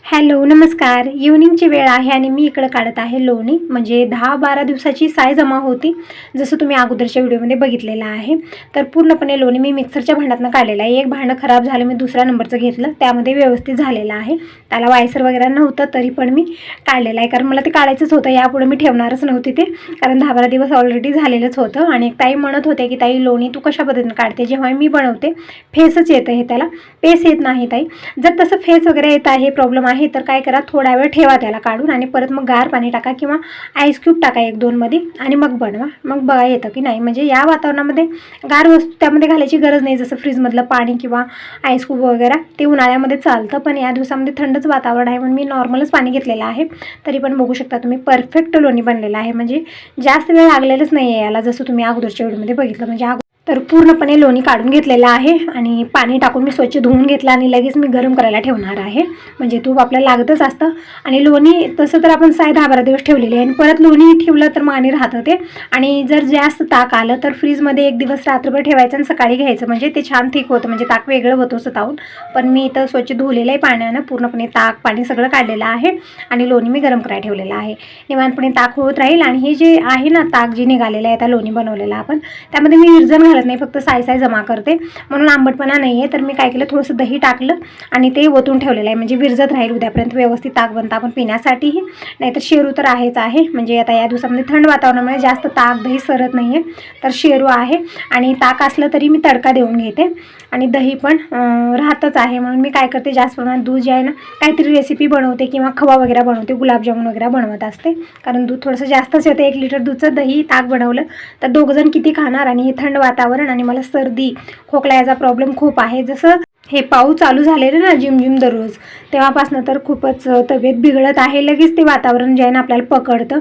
Hello नमस्कार. इव्हनिंगची वेळ आहे आणि मी इकडं काढत आहे लोणी. म्हणजे 10-12 दिवसाची साय जमा होती, जसं तुम्ही अगोदरच्या व्हिडिओमध्ये बघितलेलं आहे. तर पूर्णपणे लोणी मी मिक्सरच्या भांड्यातनं काढलेलं आहे. एक भांडं खराब झालं, मी दुसऱ्या नंबरचं घेतलं, त्यामध्ये व्यवस्थित झालेलं आहे. त्याला वायसर वगैरे नव्हतं, तरी पण मी काढलेलं आहे, कारण मला ते काढायचंच होतं. यापुढे मी ठेवणारच नव्हती ते, कारण 10-12 दिवस ऑलरेडी झालेलंच होतं. आणि एक ताई म्हणत होते की ताई लोणी तू कशा पद्धतीने काढते, जेव्हा मी बनवते फेसच येतं हे, त्याला पेस येत नाही ताई. जर तसं फेस वगैरे येत आहे, प्रॉब्लेम आहे, तर काय करा, थोडा वेळ ठेवा त्याला काढून आणि परत मग गार पाणी टाका किंवा आईस क्यूब टाका 1-2 मध्ये आणि मग बनवा. मग बघा येतं की नाही. म्हणजे या वातावरणामध्ये गार वस्तू त्यामध्ये घालायची गरज नाही, जसं फ्रीजमधलं पाणी किंवा आईस क्यूब वगैरे ते उन्हाळ्यामध्ये चालतं, पण या दिवसामध्ये थंडच वातावरण आहे म्हणून मी नॉर्मलच पाणी घेतलेलं आहे. तरी पण बघू शकता तुम्ही परफेक्ट लोणी बनलेलं आहे. म्हणजे जास्त वेळ लागलेलंच नाही आहे याला, जसं तुम्ही अगोदरच्या व्हिडिओमध्ये बघितलं. म्हणजे तर पूर्णपणे लोणी काढून घेतलेलं आहे आणि पाणी टाकून मी स्वच्छ धुवून घेतलं आणि लगेच मी गरम करायला ठेवणार आहे. म्हणजे तूप आपल्याला लागतच असतं. आणि लोणी तसं तर आपण 10-12 दिवस ठेवलेली आहे आणि परत लोणी ठेवलं तर माने राहतं ते. आणि जर जास्त ताक आलं तर फ्रीजमध्ये 1 दिवस रात्रभर ठेवायचं आणि सकाळी घ्यायचं, म्हणजे ते छान थिक होतं. म्हणजे ताक वेगळं होतं स्वतःहून. पण मी इथं स्वच्छ धुवलेलं आहे पाण्यानं, पूर्णपणे ताक पाणी सगळं काढलेलं आहे आणि लोणी मी गरम करायला ठेवलेलं आहे. निवांतपणे ताक होत राहील. आणि हे जे आहे ना ताक जे निघालेलं आहे, त्या लोणी बनवलेलं आपण, त्यामध्ये मी विरजण नाही, फक्त साय जमा करते म्हणून आंबटपणा नाही आहे. तर मी काय केलं, थोडंसं दही टाकलं आणि ते ओतून ठेवलेलं आहे, म्हणजे विरजत राहील उद्यापर्यंत व्यवस्थित ताक बनतं आपण पिण्यासाठीही. नाहीतर शेरू तर आहेच आहे. म्हणजे आता या दिवसामध्ये थंड वातावरणामुळे जास्त ताक दही सरत नाही आहे, तर शेरू आहे. आणि ताक असलं तरी मी तडका देऊन घेते आणि दही पण राहतच आहे. म्हणून मी काय करते, जास्त प्रमाणात दूध जे आहे ना, काहीतरी रेसिपी बनवते किंवा खवा वगैरे बनवते, गुलाबजामुन वगैरे बनवत असते, कारण दूध थोडंसं जास्तच येतं. 1 लिटर दूधचं दही ताक बनवलं तर 2 जण किती खाणार. आणि हे थंड वातावरण आणि मला सर्दी खोकला याचा प्रॉब्लेम खूप आहे. जसं हे पाऊस चालू झालेलं ना झिमझिम दररोज, तेव्हापासून तर खूपच तब्येत बिघडत आहे. लगेच ते वातावरण जे आहे ना आपल्याला पकडतं,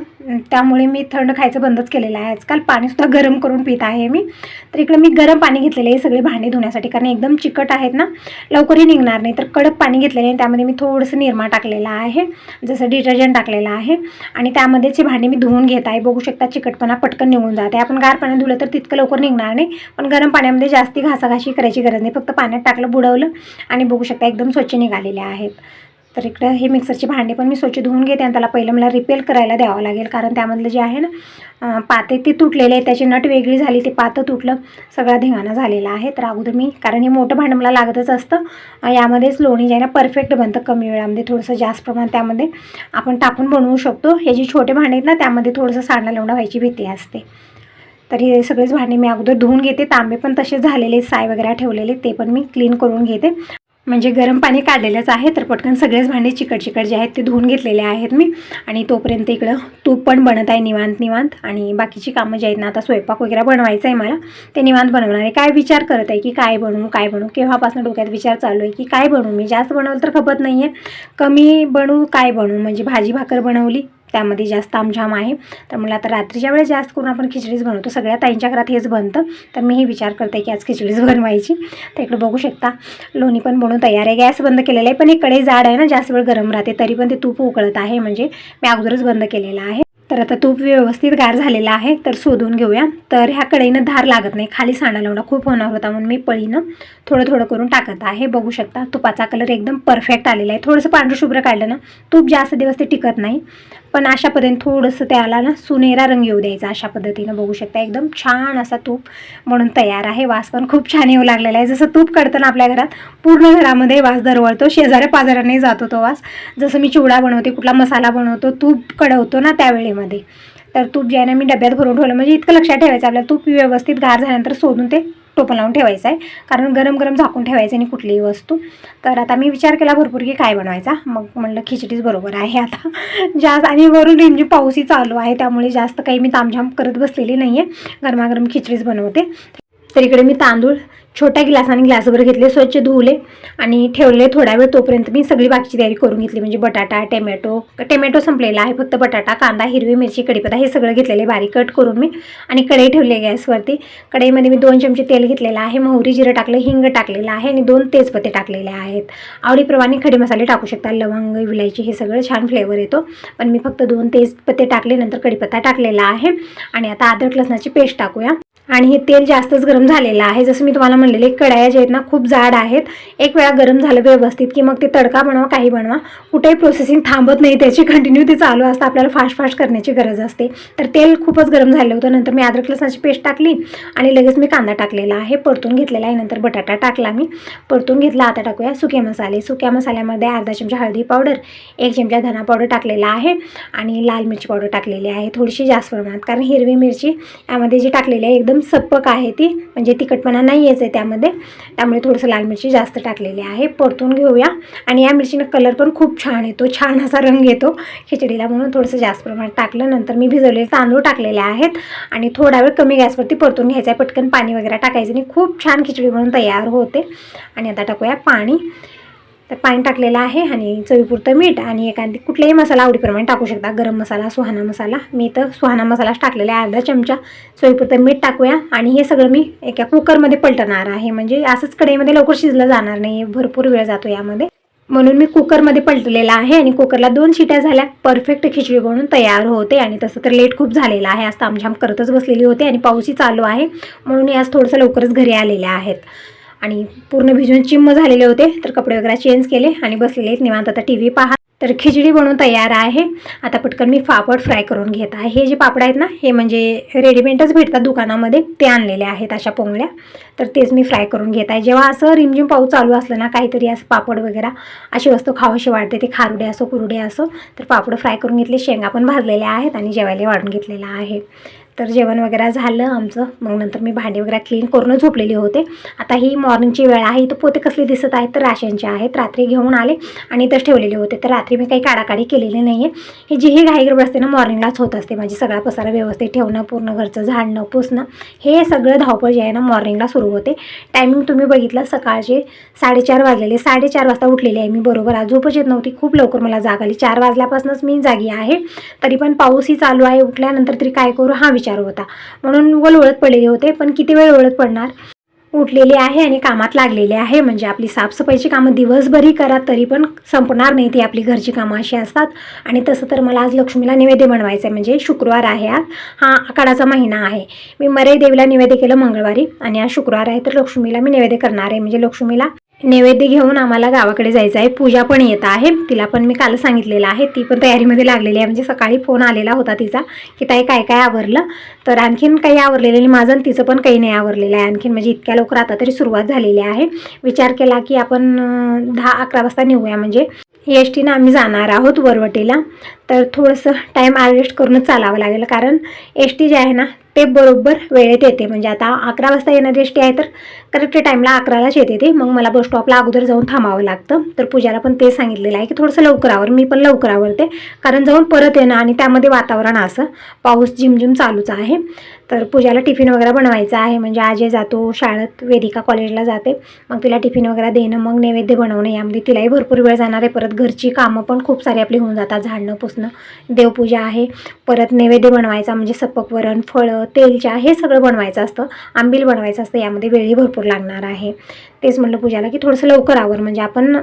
त्यामुळे मी थंड खायचं बंदच केलेलं आहे आजकाल. पाणीसुद्धा गरम करून पित आहे मी. तर इकडे मी गरम पाणी घेतलेलं आहे सगळे भांडे धुण्यासाठी, कारण एकदम चिकट आहेत ना, लवकरही निघणार नाही. तर कडक पाणी घेतलेलं आहे, त्यामध्ये मी थोडंसं निरमा टाकलेलं आहे, जसं डिटर्जंट टाकलेलं आहे. आणि त्यामध्येच हे भांडे मी धुवून घेत आहे. बघू शकता चिकटपणा पटकन निघून जाते. आपण गार पाण्यात धुलं तर तितकं लवकर निघणार नाही, पण गरम पाण्यामध्ये जास्ती घासाघाशी करायची गरज नाही. फक्त पाण्यात टाकलं, बुडवलं आणि बघू शकता एकदम स्वच्छ निघालेले आहेत. तर इकडं हे मिक्सरचे भांडे पण मी स्वच्छ धुवून घेते आणि त्याला पहिलं मला रिपेल करायला द्यावं लागेल, कारण त्यामधलं जे आहे ना पाते ते तुटलेले आहे, त्याची नट वेगळी झाली, ते पातं तुटलं, सगळा धिंगाणा झालेला आहे. तर अगोदर मी, कारण हे मोठं भांडं मला लागतच असतं, यामध्येच लोणी जे आहे ना परफेक्ट बनतं. कमी वेळामध्ये थोडंसं जास्त प्रमाणात त्यामध्ये आपण टाकून बनवू शकतो. हे जे छोटे भांडे आहेत ना, त्यामध्ये थोडंसं सांडा लवंडा व्हायची भीती असते. तर हे सगळेच भांडे मी अगोदर धुवून घेते. तांबे पण तसे झालेले, साय वगैरे ठेवलेले, ते पण मी क्लीन करून घेते. म्हणजे गरम पाणी काढलेलंच आहे, तर पटकन सगळेच भांडे चिकट जे आहेत ते धुवून घेतलेले आहेत मी. आणि तोपर्यंत इकडं तूप पण बनत आहे निवांत. आणि बाकीची कामं जे आहेत ना, आता स्वयंपाक वगैरे बनवायचं आहे मला, ते निवांत बनवणार आहे. काय विचार करत आहे की काय बनवू, केव्हापासून डोक्यात विचार चालू आहे की काय बनवू. मी जास्त बनवलं तर खपत नाही आहे, कमी बनवू, काय बनवू. म्हणजे भाजी भाकर बनवली, त्यामध्ये जास्त तामझाम आहे, तर मला आता रात्रीच्या वेळेस जास्त करून आपण खिचडीच बनवतो. सगळ्या ताईंच्या घरात हेच बनतं, तर मीही विचार करते की आज खिचडीच बनवायची. तर इकडे बघू शकता लोणी पण बनवून तयार आहे. गॅस बंद केलेला आहे, पण एक कढई जाड आहे ना, जास्त वेळ गरम राहते, तरी पण ते तूप उकळत आहे. म्हणजे मी अगोदरच बंद केलेलं आहे. तर आता तूप व्यवस्थित गार झालेलं आहे, तर शोधून घेऊया. तर ह्या कढईनं धार लागत नाही, खाली सांडा लवंडा खूप होणार होता, म्हणून मी पळीनं थोडं करून टाकत आहे. बघू शकता तुपाचा कलर एकदम परफेक्ट आलेला आहे. थोडंसं पांढरं शुभ्र काढलं ना, तूप जास्त दिवस ते टिकत नाही, पण अशा पद्धतीने थोडंसं त्याला ना सुनेरा रंग येऊ द्यायचा. अशा पद्धतीनं बघू शकता एकदम छान असा तूप म्हणून तयार आहे. वास पण खूप छान येऊ लागलेला आहे. जसं तूप कढतं ना आपल्या घरात, पूर्ण घरामध्ये वास दरवळतो, शेजाऱ्या पाजारांनाही जातो तो वास. जसं मी चिवडा बनवते, कुठला मसाला बनवतो, तूप कढवतो ना त्यावेळेमध्ये, तर तूप जे आहे ना मी डब्यात भरून ठेवलं. म्हणजे इतकं लक्षात ठेवायचं आपल्याला, तूप व्यवस्थित गार झाल्यानंतर शोधून ते टोपण लावून ठेवायचं आहे, कारण गरम झाकून ठेवायचं आणि कुठलीही वस्तू. तर आता मी विचार केला भरपूर की काय बनवायचा, मग म्हणलं खिचडीच बरोबर आहे आता जास्त. आणि वरून रिमझिम पाऊसही चालू आहे, त्यामुळे जास्त काही मी तामझाम करत बसलेली नाही आहे, गरमागरम खिचडीच बनवते. तर इकडे मी तांदूळ छोट्या ग्लासाने ग्लासभर घेतले, स्वच्छ धुवले आणि ठेवले थोडा वेळ. तोपर्यंत मी सगळी बाकीची तयारी करून घेतली. म्हणजे बटाटा, टोमॅटो संपलेला आहे, फक्त बटाटा, कांदा, हिरवी मिरची, कढीपत्ता हे सगळं घेतलेले बारीक कट करून मी. आणि कढई ठेवली गॅसवरती. कढईमध्ये मी 2 चमचे तेल घेतलेलं आहे, मोहरी जिरं टाकलं, हिंग टाकलेलं आहे आणि 2 तेजपत्ते टाकलेले आहेत. आवडीप्रमाणे खडे मसाले टाकू शकता, लवंग, विलायची, हे सगळं छान फ्लेवर येतो, पण मी फक्त 2 तेजपत्ते टाकले, नंतर कढीपत्ता टाकलेला आहे. आणि आता अद्रक लसणाची पेस्ट टाकूया. आणि हे तेल जास्तच गरम झालेलं आहे. जसं मी तुम्हाला म्हणलेले कढया जे आहेत ना खूप जाड आहेत. एक वेळा गरम झालं व्यवस्थित की मग ते तडका बनवा काही बनवा कुठेही प्रोसेसिंग थांबत नाही, त्याची कंटिन्यू ते चालू असतं. आपल्याला फास्ट फास्ट करण्याची गरज असते. तर तेल खूपच गरम झालं होतं. नंतर मी अद्रक लसणाची पेस्ट टाकली आणि लगेच मी कांदा टाकलेला आहे, परतून घेतलेला आहे. नंतर बटाटा टाकला मी, परतून घेतला. आता टाकूया सुके मसाले. सुक्या मसाल्यामध्ये अर्धा चमचा हळदी पावडर, 1 चमचा धना पावडर टाकलेला आहे आणि लाल मिरची पावडर टाकलेली आहे थोडीशी जास्त प्रमाणात, कारण हिरवी मिरची यामध्ये जी टाकलेली आहे एकदम सपक आहे ती, म्हणजे तिखटपणा नाही यायचं आहे त्यामध्ये, त्यामुळे थोडंसं लाल मिरची जास्त टाकलेली आहे. परतून घेऊया. आणि या मिरचीनं कलर पण खूप छान येतो, छान असा रंग येतो खिचडीला, म्हणून थोडंसं जास्त प्रमाणात टाकलं. नंतर मी भिजवलेले तांदूळ टाकलेले आहेत आणि थोडा वेळ कमी गॅसवरती परतून घ्यायचा आहे. पटकन पाणी वगैरे टाकायचं आणि खूप छान खिचडी म्हणून तयार होते. आणि आता टाकूया पाणी. तर पाणी टाकलेलं आहे आणि चवीपुरतं मीठ आणि एखादी कुठलाही मसाला आवडीप्रमाणे टाकू शकता. गरम मसाला, सुहाना मसाला, मी तर सुहाना मसालाच टाकलेला आहे अर्धा चमचा. चवीपुरतं मीठ टाकूया आणि हे सगळं मी एका कुकरमध्ये पलटणार आहे, म्हणजे असंच कढईमध्ये लवकर शिजलं जाणार नाही, भरपूर वेळ जातो यामध्ये, म्हणून मी कुकरमध्ये पलटलेला आहे. आणि कुकरला 2 शिट्या झाल्या, परफेक्ट खिचडी बनून तयार होते. आणि तसं तर लेट खूप झालेला आहे, आज तामझाम करतच बसलेली होते आणि पाऊसही चालू आहे, म्हणून आज थोडंसं लवकरच घरी आलेले आहेत. आणि पूर्ण भिजून चिम्म झालेले होते, तर कपडे वगैरे चेंज केले आणि बसलेले आहेत निवांत आता टी व्ही पहा. तर खिचडी बनवून तयार आहे. आता पटकन मी पापड फ्राय करून घेत आहे. हे जे पापड आहेत ना, हे म्हणजे रेडीमेडच भेटतात दुकानामध्ये, ते आणलेले आहेत अशा पोंगळ्या, तर तेच मी फ्राय करून घेत आहे. जेव्हा असं रिमझिम पाऊस चालू असलं ना, काहीतरी असं पापड वगैरे अशी वस्तू खावीशी वाटते, ते खारुडे असो कुरुडे असो, तर पापड फ्राय करून घेतले. शेंगा पण भाजलेल्या आहेत आणि जेवायला वाढून घेतलेला आहे. तर जेवण वगैरे झालं आमचं. मग नंतर मी भांडी वगैरे क्लीन करूनच झोपलेली होते. आता ही मॉर्निंगची वेळ आहे. इथं पोते कसले दिसत आहेत, तर राशनचे आहेत, रात्री घेऊन आले आणि इथंच ठेवलेले होते. तर रात्री मी काही काढाकाढी केलेली नाही आहे. ही जी ही घाई गडबड असते ना, मॉर्निंगलाच होत असते. म्हणजे सगळा पसारा व्यवस्थित ठेवणं, पूर्ण घरचं झाडणं पुसणं, हे सगळं धावपळ जे आहे ना मॉर्निंगला सुरू होते. टायमिंग तुम्ही बघितलं, सकाळचे 4:30 वाजलेले, 4:30 वाजता उठलेली आहे मी. बरोबर आज झोपच येत नव्हती, खूप लवकर मला जाग आली. 4 वाजल्यापासूनच मी जागी आहे, तरी पण पाऊसही चालू आहे. उठल्यानंतर तरी काय करू हा विचार होता, म्हणून वळवळत पडलेले होते. पण किती वेळ वळत पडणार, उठलेली आहे आणि कामात लागलेले आहे. म्हणजे आपली साफसफाईची कामं दिवसभरही करा तरी पण संपणार नाही, ती आपली घरची कामं अशी असतात. आणि तसं तर मला आज लक्ष्मीला नैवेद्य बनवायचं आहे, म्हणजे शुक्रवार आहे आज, हा आखाडाचा महिना आहे. मी मरे देवीला नैवेद्य केलं मंगळवारी आणि आज शुक्रवार आहे, तर लक्ष्मीला मी नैवेद्य करणार आहे. म्हणजे लक्ष्मीला नैवेद्य घेऊन आम्हाला गावाकडे जायचं आहे. पूजा पण येत आहे, तिला पण मी काल सांगितलेलं आहे, ती पण तयारीमध्ये लागलेली आहे. म्हणजे सकाळी फोन आलेला होता तिचा की ताई काय काय आवरलं, तर आणखीन काही आवरलेलं नाही माझं, तिचं पण काही नाही आवरलेलं आहे आणखीन. म्हणजे इतक्या लवकर आता तरी सुरुवात झालेली आहे. विचार केला की आपण 10-11 वाजता निघूया, म्हणजे एस टीनं आम्ही जाणार आहोत वरवटीला. तर थोडंसं टाईम ॲडजस्ट करूनच चालावं लागेल, कारण एस टी जे आहे ना ते बरोबर वेळेत येते. म्हणजे आता 11 वाजता येणारी एस टी आहे, तर करेक्ट टाईमला 11लाच येते ते. मग मला बस स्टॉपला अगोदर जाऊन थांबावं लागतं. तर पूजाला पण ते सांगितलेलं आहे की थोडंसं लवकर आवर, मी पण लवकर आवरते, कारण जाऊन परत येणं आणि त्यामध्ये वातावरण असं पाऊस झिमझिम चालूच आहे. तर पूजाला टिफिन वगैरे बनवायचा आहे. म्हणजे आजही जातो शाळेत, वेदिका कॉलेजला जाते, मग तिला टिफिन वगैरे देणं, मग नैवेद्य बनवणं, यामध्ये तिलाही भरपूर वेळ जाणार आहे. परत घरची कामं पण खूप सारी आपली होऊन जातात, झाडणं पुसणं, देवपूजा आहे, परत नैवेद्य बनवायचा म्हणजे सपक वरण, फळं, तेलच्या, हे सगळं बनवायचं असतं, आंबील बनवायचं असतं, यामध्ये वेळही भरपूर लागणार आहे. तेच म्हटलं पूजाला की थोडंसं लवकर आवर, म्हणजे आपण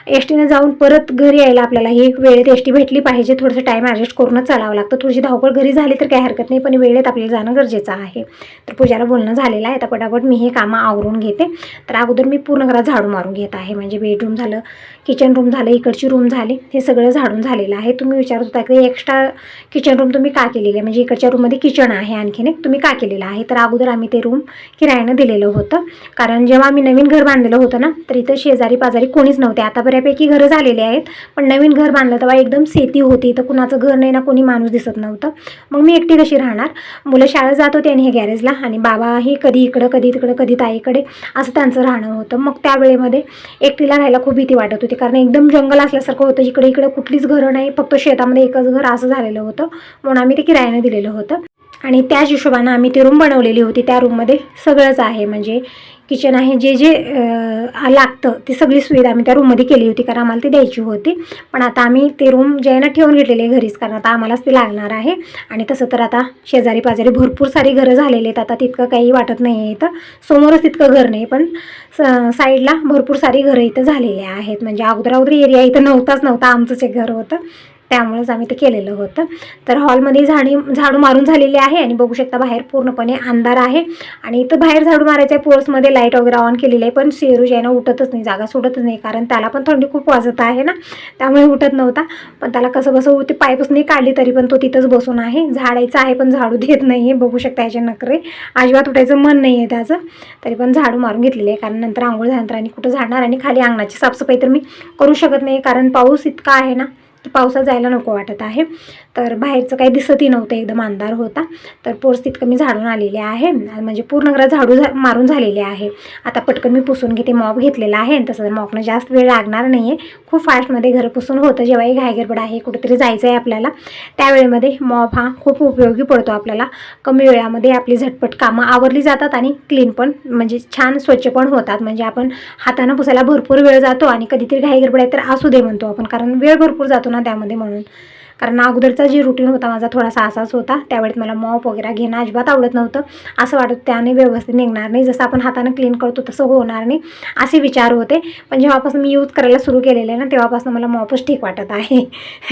एस टीनं जाऊन परत घरी यायला आपल्याला ही वेळेत एस टी भेटली पाहिजे. थोडंसं टाईम ॲडजस्ट करूनच चालावं लागतं. थोडीशी धावपळ घरी झाली तर काही हरकत नाही, पण वेळेत आपल्याला जाणं गरजेचं आहे. तर पूजाला बोलणं झालेलं आहे. आता पटापट मी हे कामं आवरून घेते. तर अगोदर मी पूर्ण घरात झाडू मारून घेत आहे. म्हणजे बेडरूम झालं, किचन रूम झालं, इकडची रूम झाली, हे सगळं झाडून झालेलं आहे. तुम्ही विचारत होता की एक्स्ट्रा किचन रूम तुम्ही का केलेली आहे, म्हणजे इकडच्या रूममध्ये किचन आहे आणखीन एक, तुम्ही का केलेलं आहे. तर अगोदर आम्ही ते रूम किरायानं दिलेलं होतं, कारण जेव्हा आम्ही नवीन घर बांधलेलं होतं ना, तर इथं शेजारी पाजारी कोणीच नव्हते. आता बऱ्यापैकी घरं झालेली आहेत, पण नवीन घर बांधलं तेव्हा एकदम शेती होती, तर कुणाचं घर नाही ना, कोणी माणूस दिसत नव्हतं. मग मी एकटी कशी राहणार, मुलं शाळेत जात होते आणि हे गॅरेजला, आणि बाबाही कधी इकडं कधी तिकडं कधी ताईकडे, असं त्यांचं राहणं होतं. मग त्या वेळेमध्ये एकटीला राहायला खूप भीती वाटत होती, कारण एकदम जंगल असल्यासारखं होतं, इकडे इकडे कुठलीच घरं नाही, फक्त शेतामध्ये एकच घर असं झालेलं होतं, म्हणून आम्ही ते किरायानं दिलेलं होतं. आणि त्याच हिशोबानं आम्ही ती रूम बनवलेली होती. त्या रूममध्ये सगळंच आहे, म्हणजे किचन आहे, जे जे लागतं ती सगळी सुविधा आम्ही त्या रूममध्ये केली होती, कारण आम्हाला ती द्यायची होती. पण आता आम्ही ते रूम जे आहे ना ठेवून घेतलेले घरीच, कारण आता आम्हालाच ते लागणार आहे. आणि तसं तर आता शेजारी पाजारी भरपूर सारी घरं झालेली आहेत, आता तितकं काही वाटत नाही आहे. इथं समोरच तितकं घर नाही, पण साईडला भरपूर सारी घरं इथं झालेली आहेत. म्हणजे अगोदर एरिया इथं नव्हता, आमचंच एक घर होतं. त्यामुळेच आम्ही ते केलेलं होतं. तर हॉलमध्ये झाडू मारून झालेली आहे आणि बघू शकता बाहेर पूर्णपणे अंधार आहे. आणि इथं बाहेर झाडू मारायचं आहे, पोर्समध्ये लाईट वगैरे ऑन केलेली आहे, पण सेरू जे आहे ना उठतच नाही, जागा सोडतच नाही, कारण त्याला पण थंडी खूप वाजत आहे ना, त्यामुळे उठत नव्हता. पण त्याला कसं बसं ते पायपासून काढली तरी पण तो तिथंच बसून आहे. झाडायचं आहे पण झाडू देत नाही आहे, बघू शकता याचे नखरे, अजिबात उठायचं मन नाही आहे त्याचं. तरी पण झाडू मारून घेतलेले आहे, कारण नंतर आंघोळ झाल्यानंतर आणि कुठं झाडणार, आणि खाली अंगणाची साफसफाई तर मी करू शकत नाही, कारण पाऊस इतका आहे ना, पावसात जायला नको वाटत आहे. तर बाहेरचं काही दिसतही नव्हतं, एकदम अंधार होता. तर पोर्स तितकं मी झाडून आलेले आहे, म्हणजे पूर्ण घरात झाडू मारून झालेले आहे. आता पटकन मी पुसून घेते, मॉप घेतलेला आहे. तसं मॉपनं जास्त वेळ लागणार नाही आहे, खूप फास्टमध्ये घर पुसून होतं. जेव्हाही घाईगडबड आहे, कुठेतरी जायचं आहे आपल्याला, त्यावेळेमध्ये मॉप हा खूप उपयोगी पडतो आपल्याला. कमी वेळामध्ये आपली झटपट कामं आवरली जातात आणि क्लीन पण म्हणजे छान स्वच्छ पण होतात. म्हणजे आपण हातानं पुसायला भरपूर वेळ जातो आणि कधीतरी घाईगडबड आहे तर असू दे म्हणतो आपण, कारण वेळ भरपूर जातो ना त्यामध्ये, म्हणून. कारण अगोदरचा जे रुटीन होता माझा थोडासा असाच होता. त्यावेळेस मला मॉप वगैरे घेणं अजिबात आवडत नव्हतं. असं वाटत त्याने व्यवस्थित निघणार नाही, जसं आपण हाताने क्लीन करतो तसं होणार नाही, असे विचार होते. पण जेव्हापासून मी यूज करायला सुरू केलेलं आहे ना, तेव्हापासून मला मॉपच ठीक वाटत आहे.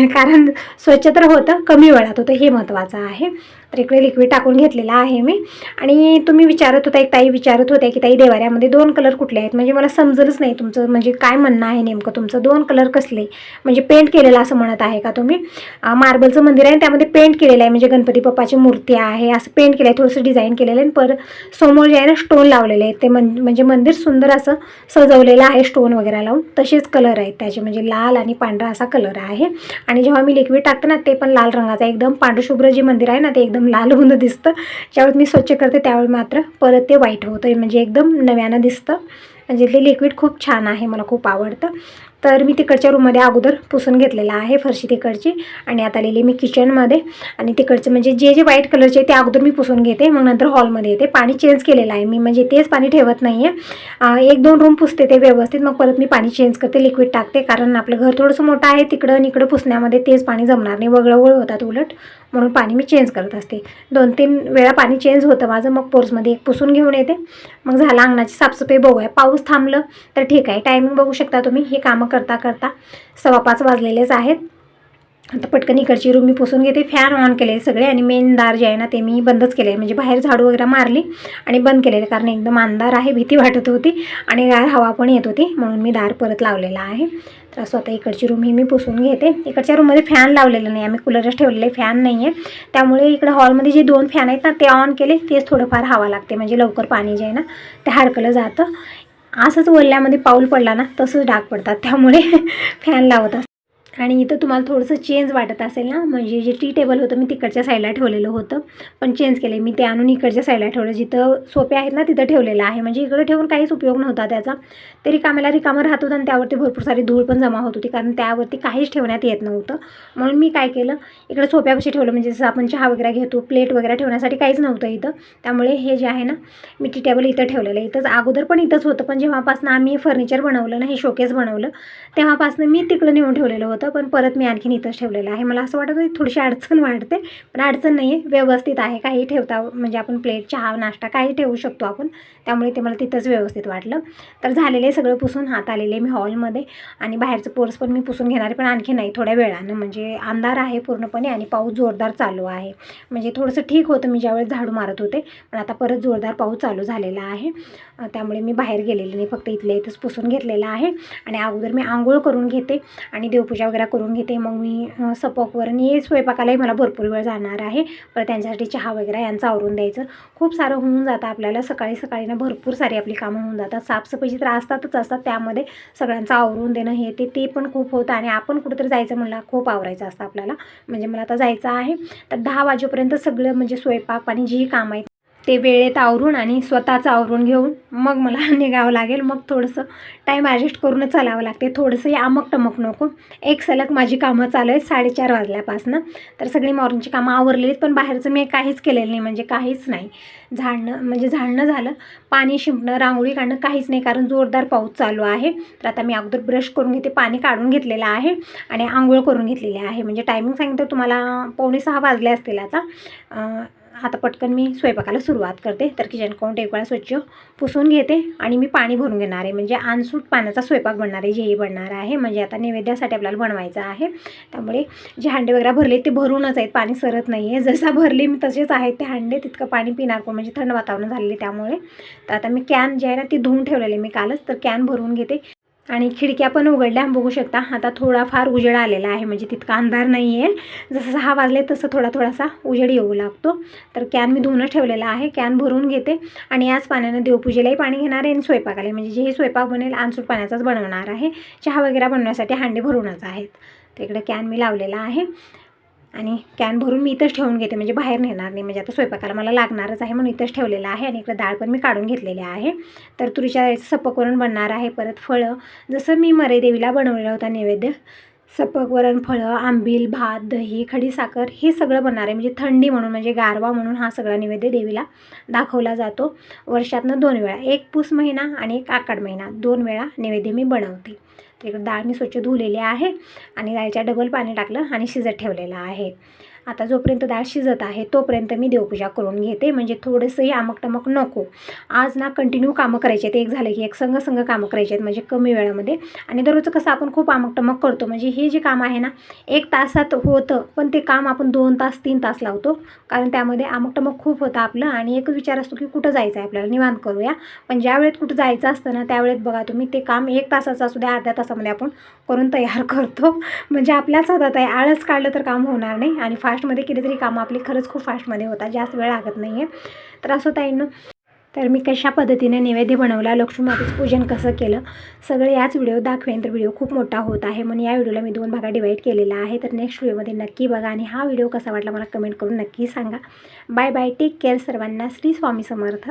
कारण स्वच्छ तर होतं, कमी वेळात होतं, हे महत्त्वाचं आहे. तर इकडे लिक्विड टाकून घेतलेला आहे मी. आणि तुम्ही विचारत होता, एक ताई विचारत होत्या की ताई देवाऱ्यामध्ये 2 कलर कुठले आहेत, म्हणजे मला समजलंच नाही तुमचं म्हणजे काय म्हणणं आहे नेमकं तुमचं. 2 कलर कसले, म्हणजे पेंट केलेलं असं म्हणत आहे का तुम्ही? मार्बलचं मंदिर आहे, त्यामध्ये पेंट केलेलं आहे, म्हणजे गणपती बाप्पाची मूर्ती आहे असं पेंट केलं आहे, थोडंसं डिझाईन केलेलं आहे. पर समोर जे आहे ना स्टोन लावलेले आहेत, ते म्हणजे मंदिर सुंदर असं सजवलेलं आहे स्टोन वगैरे लावून. तसेच कलर आहेत त्याचे, म्हणजे लाल आणि पांढरा असा कलर आहे. आणि जेव्हा मी लिक्विड टाकते ना, ते पण लाल रंगाचं, एकदम पांढरशुभ्र जे मंदिर आहे ना, ते एकदम लाल होऊन दिसतं. ज्यावेळेस मी स्वच्छ करते त्यावेळी मात्र परत ते व्हाईट होतं, म्हणजे एकदम नव्यानं दिसतं. म्हणजे ते लिक्विड खूप छान आहे, मला खूप आवडतं. तर मी तिकडच्या रूममध्ये अगोदर पुसून घेतलेला आहे फरशी तिकडची, आणि आता आलेली मी किचनमध्ये. आणि तिकडचं म्हणजे जे जे व्हाईट कलरचे आहे ते अगोदर मी पुसून घेते, मग नंतर हॉलमध्ये येते. पाणी चेंज केलेलं आहे मी, म्हणजे तेच पाणी ठेवत नाही आहे. 1-2 रूम पुसते ते व्यवस्थित, मग परत मी पाणी चेंज करते, लिक्विड टाकते, कारण आपलं घर थोडंसं मोठं आहे, तिकडं आणि इकडं पुसण्यामध्ये तेच पाणी जमणार नाही, वगळवळ होतात उलट, म्हणून पाणी मी चेंज करत असते. 2-3 वेळा पाणी चेंज होतं माझं. मग पोर्समध्ये एक पुसून घेऊन येते, मग झालं अंगणाची साफसफाई. बघूया, पाऊस थांबलं तर ठीक आहे. टायमिंग बघू शकता तुम्ही, हे कामं करता करता 5:15 वाजलेलेच आहेत. आता पटकन इकडची रूम मी पुसून घेते. फॅन ऑन केले सगळे, आणि मेन दार जे आहे ना ते मी बंदच केले, म्हणजे बाहेर झाडू वगैरे मारली आणि बंद केलेलं, कारण एकदम अंधार आहे, भीती वाटत होती आणि गार हवा पण येत होती, म्हणून मी दार परत लावलेला आहे. तर स्वतः इकडची रूम ही मी पुसून घेते. इकडच्या रूममध्ये फॅन लावलेला नाही, आम्ही कूलरच ठेवलेले, फॅन नाही आहे. त्यामुळे इकडे हॉलमध्ये जे 2 फॅन आहेत ना ते ऑन केले, तेच थोडंफार हवा लागते, म्हणजे लवकर पाणी जे आहे ना ते हडकलं जातं. असंच वल्ल्यामध्ये पाऊल पडला ना तसंच डाग पडतात, त्यामुळे फॅन लावत असते. आणि इथं तुम्हाला थोडंसं चेंज वाटत असेल ना, म्हणजे जे टी टेबल होतं मी तिकडच्या साईडला ठेवलेलं होतं, पण चेंज केले मी ते, आणून इकडच्या साईडला ठेवलं. जिथं सोपे आहेत ना तिथं ठेवलेलं आहे, म्हणजे इकडे ठेवून काहीच उपयोग नव्हता त्याचा. ते रिकामं राहत होतं आणि त्यावरती भरपूर सारी धूळ पण जमा होत होती, कारण त्यावरती काहीच ठेवण्यात येत नव्हतं. म्हणून मी काय केलं, इकडे सोप्यापाशी ठेवलं, म्हणजे जसं आपण चहा वगैरे घेतो, प्लेट वगैरे ठेवण्यासाठी काहीच नव्हतं इथं. त्यामुळे हे जे आहे ना मी टी टेबल इथं ठेवलेलं आहे. इथंच अगोदर पण इथंच होतं, पण जेव्हापासून आम्ही फर्निचर बनवलं ना, हे शोकेस बनवलं, तेव्हापासून मी तिकडं नेऊन ठेवलेलं होतं, पण परत मी आणखीन इथंच ठेवलेलं आहे. मला असं वाटत होतं थोडीशी अडचण वाटते, पण अडचण नाही आहे, व्यवस्थित आहे. काही ठेवता म्हणजे आपण प्लेट, चहा, नाश्ता काही ठेवू शकतो आपण, त्यामुळे ते मला तिथंच व्यवस्थित वाटलं. तर झालेले सगळं पुसून हात आलेले मी हॉलमध्ये, आणि बाहेरचं पोर्स पण मी पुसून घेणार, पण आणखी नाही, थोड्या वेळानं, म्हणजे अंधार आहे पूर्णपणे आणि पाऊस जोरदार चालू आहे. म्हणजे थोडंसं ठीक होतं मी ज्यावेळेस झाडू मारत होते, पण आता परत जोरदार पाऊस चालू झालेला आहे, त्यामुळे मी बाहेर गेलेली नाही, फक्त इथल्या इथंच पुसून घेतलेलं आहे. आणि अगोदर मी आंघोळ करून घेते आणि देवपूजा वगैरे करून घेते, मग मी स्वयंपाकवर, आणि स्वयंपाकालाही मला भरपूर वेळ जाणार आहे. परत त्यांच्यासाठी चहा वगैरे यांचं आवरून द्यायचं, खूप सारं होऊन जातं आपल्याला. सकाळी सकाळी ना भरपूर सारी आपली कामं होऊन जातात. साफसफाईची तर असतातच असतात, त्यामध्ये सगळ्यांचं आवरून देणं हे ते पण खूप होतं. आणि आपण कुठेतरी जायचं म्हणलं खूप आवरायचं असतं आपल्याला. म्हणजे मला आता जायचं आहे, तर 10 वाजेपर्यंत सगळं म्हणजे स्वयंपाक आणि जी कामं आहेत ते वेळेत आवरून आणि स्वतःचं आवरून घेऊन मग मला निघावं लागेल. मग थोडंसं टाईम ॲडजस्ट करूनच चालावं लागते, थोडंसंही आमक-टमक नको. एक सलग माझी कामं चालू आहेत 4:30 वाजल्यापासून. तर सगळी मॉर्निंगची कामं आवरलेली आहेत, पण बाहेरचं मी काहीच केलेलं नाही, म्हणजे काहीच नाही. झाडणं झालं, पाणी शिंपणं, रांगोळी काढणं काहीच नाही, कारण जोरदार पाऊस चालू आहे. तर आता मी अगोदर ब्रश करून घेते, पाणी काढून घेतलेलं आहे आणि आंघोळ करून घेतलेली आहे. म्हणजे टायमिंग सांगितलं तुम्हाला 5:45 वाजले असतील आता. आता पटकन मी स्वयंपाकाला सुरुवात करते. तर किचन काउंट एक वेळा स्वच्छ पुसून घेते आणि मी पाणी भरून घेणार आहे. म्हणजे अनसूट पाण्याचा स्वयंपाक बनणार आहे, जेही बनणार आहे. म्हणजे आता नैवेद्यासाठी आपल्याला बनवायचं आहे. त्यामुळे जे हांडे वगैरे भरले ते भरूनच आहेत, पाणी सरत नाही आहे. जसा भरले मी तसेच आहेत ते हांडे, तितकं पाणी पिणार कोण, म्हणजे थंड वातावरण झालेले त्यामुळे. तर आता मी कॅन जे आहे ना ती धुवून ठेवलेली मी कालच, तर कॅन भरून घेते. आणि खिडक्या पण उघडल्या, बघू शकता. आता थोडाफार उजेड आलेला आहे, म्हणजे तितका अंधार नाही आहे. जसं 6 वाजले तसं थोडासा उजेड येऊ लागतो. तर कॅन मी धुवूनच ठेवलेला आहे. कॅन भरून घेते आणि याच पाण्यानं देवपूजेलाही पाणी घेणार आहे आणि स्वयंपाकाला, म्हणजे जे स्वयंपाक बनेल अनसूट पाण्याचाच बनवणार आहे. चहा वगैरे बनवण्यासाठी हांडे भरूनच आहेत. तर इकडे कॅन मी लावलेला आहे आणि कॅन भरून मी इथंच ठेवून घेते, म्हणजे बाहेर नेणार नाही. म्हणजे आता स्वयंपाकाला मला लागणारच आहे म्हणून इथंच ठेवलेलं आहे. आणि इकडे डाळ पण मी काढून घेतलेली आहे. तर तुरीच्या डाळीचं सपक वरण बनणार आहे. परत फळं, जसं मी मरे देवीला बनवलेला होता नैवेद्य, सपक वरण, फळं, आंबील, भात, दही, खडीसाखर, हे सगळं बनणार आहे. म्हणजे थंडी म्हणून, म्हणजे गारवा म्हणून हा सगळा नैवेद्य देवीला दाखवला जातो. वर्षातनं 2 वेळा, एक पुस महिना आणि एक आखाड महिना, 2 वेळा नैवेद्य मी बनवते. तर इकडे डाळ मी स्वच्छ धुवलेली आहे आणि डाळीच्या डबल पाणी टाकलं आणि शिजत ठेवलेलं आहे. आता जोपर्यंत डाळ शिजत आहे तोपर्यंत मी देवपूजा करून घेते. म्हणजे थोडंसंही आमक-टमक नको. आज ना कंटिन्यू कामं करायची आहेत, एक झालं की एक संग कामं करायची आहेत, म्हणजे कमी वेळामध्ये. आणि दररोजचं कसं आपण खूप आमक-टमक करतो, म्हणजे हे जे काम आहे ना 1 तासात होतं, पण ते काम आपण 2 तास 3 तास लावतो. कारण त्यामध्ये आमक-टमक खूप होतं आपलं आणि एकच विचार असतो की कुठं जायचं आहे आपल्याला, निवांत करूया. पण ज्या वेळेत कुठं जायचं असतं ना त्यावेळेत बघा तुम्ही, ते काम 1 तासाचं असू द्या, अर्ध्या तासामध्ये आपण करून तयार करतो. म्हणजे आपल्याच हातात आहे. आळस काढलं तर काम होणार नाही आणि फास्टमध्ये केली तरी कामं आपली खरंच खूप फास्टमध्ये होतात, जास्त वेळ लागत नाही आहे. तर असं ताईंनो, तर मी कशा पद्धतीने नैवेद्य बनवला, लक्ष्मी मातेचं पूजन कसं केलं, सगळं याच व्हिडिओ दाखवेन. तर व्हिडिओ खूप मोठा होत आहे म्हणून या व्हिडिओला मी 2 भागात डिवाईड केलेला आहे. तर नेक्स्ट व्हिडिओमध्ये नक्की बघा आणि हा व्हिडिओ कसा वाटला मला कमेंट करून नक्की सांगा. बाय बाय, टेक केअर सर्वांना. श्री स्वामी समर्थ.